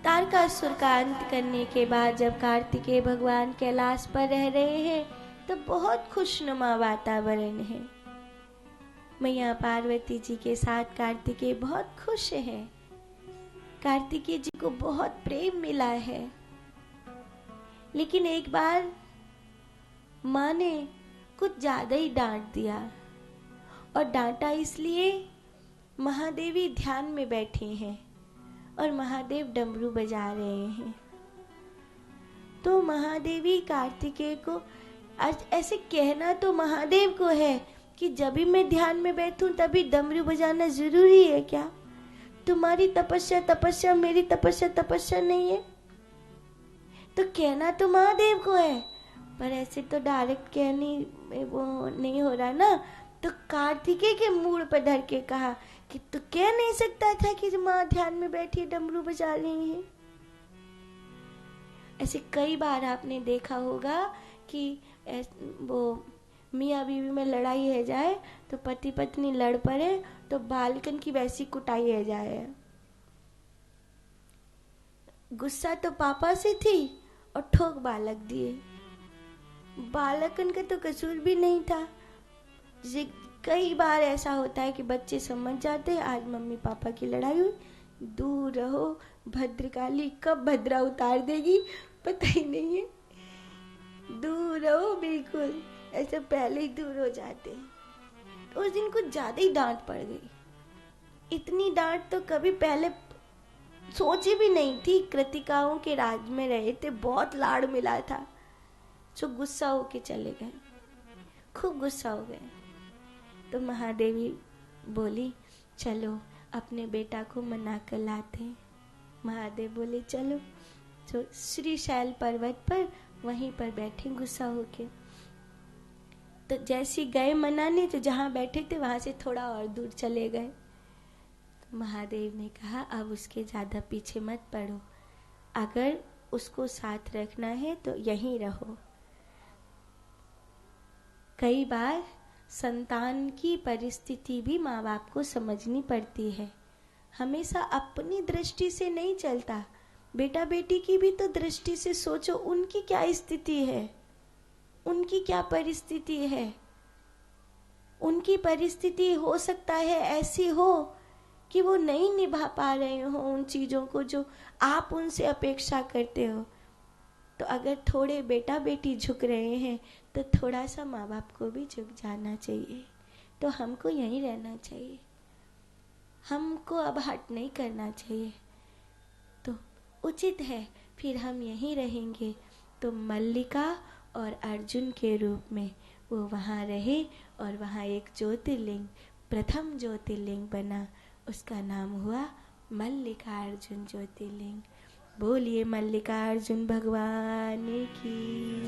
तारकासुर का अंत करने के बाद जब कार्तिकेय भगवान कैलाश पर रह रहे हैं तो बहुत खुशनुमा वातावरण है। मैया पार्वती जी के साथ कार्तिकेय बहुत खुश है। कार्तिकेय जी को बहुत प्रेम मिला है। लेकिन एक बार माँ ने कुछ ज्यादा ही डांट दिया, और डांटा इसलिए महादेवी ध्यान में बैठे हैं और महादेव डमरू बजा रहे हैं। तो महादेवी कार्तिकेय को आज ऐसे कहना तो महादेव को है कि जब भी मैं ध्यान में बैठूं तभी डमरू बजाना जरूरी है क्या? तुम्हारी तपस्या तपस्या, मेरी तपस्या तपस्या नहीं है। तो कहना तो महादेव को है, पर ऐसे तो डायरेक्ट कहनी वो नहीं हो रहा ना। तो कार्तिकेय के मूड पर धर के कहा कि तू कह नहीं सकता था कि माँ ध्यान में बैठी डमरू बजा रही है। ऐसे कई बार आपने देखा होगा कि वो मियाँ बीवी में लड़ाई है जाए तो पति पत्नी लड़ पड़े तो बालकन की वैसी कुटाई है जाए। गुस्सा तो पापा से थी और ठोक बालक दिए। बालकन का तो कसूर भी नहीं था। कई बार ऐसा होता है कि बच्चे समझ जाते हैं आज मम्मी पापा की लड़ाई हुई, दूर रहो, भद्रकाली कब भद्रा उतार देगी पता ही नहीं है। दूर रहो, बिल्कुल ऐसे पहले ही दूर हो जाते हैं। तो उस दिन कुछ ज्यादा ही डांट पड़ गई। इतनी डांट तो कभी पहले सोची भी नहीं थी। कृतिकाओं के राज में रहे थे, बहुत लाड़ मिला था। जो गुस्सा होके चले गए, खूब गुस्सा हो गए। तो महादेवी बोली चलो अपने बेटा को मना कर लाते हैं। महादेव बोले चलो। तो श्री शैल पर्वत पर वहीं पर बैठे गुस्सा होके। तो जैसे गए मनाने तो जहाँ बैठे थे वहां से थोड़ा और दूर चले गए। तो महादेव ने कहा अब उसके ज्यादा पीछे मत पड़ो, अगर उसको साथ रखना है तो यहीं रहो। कई बार संतान की परिस्थिति भी माँ बाप को समझनी पड़ती है। हमेशा अपनी दृष्टि से नहीं चलता। बेटा बेटी की भी तो दृष्टि से सोचो, उनकी क्या स्थिति है, उनकी क्या परिस्थिति है। उनकी परिस्थिति हो सकता है ऐसी हो कि वो नहीं निभा पा रहे हो उन चीजों को जो आप उनसे अपेक्षा करते हो। तो अगर थोड़े बेटा बेटी झुक रहे हैं तो थोड़ा सा माँ बाप को भी झुक जाना चाहिए। तो हमको यहीं रहना चाहिए, हमको अब हट नहीं करना चाहिए। तो उचित है फिर हम यहीं रहेंगे। तो मल्लिका और अर्जुन के रूप में वो वहाँ रहे और वहाँ एक ज्योतिर्लिंग, प्रथम ज्योतिर्लिंग बना। उसका नाम हुआ मल्लिकार्जुन ज्योतिर्लिंग। बोलिए मल्लिकार्जुन भगवान की।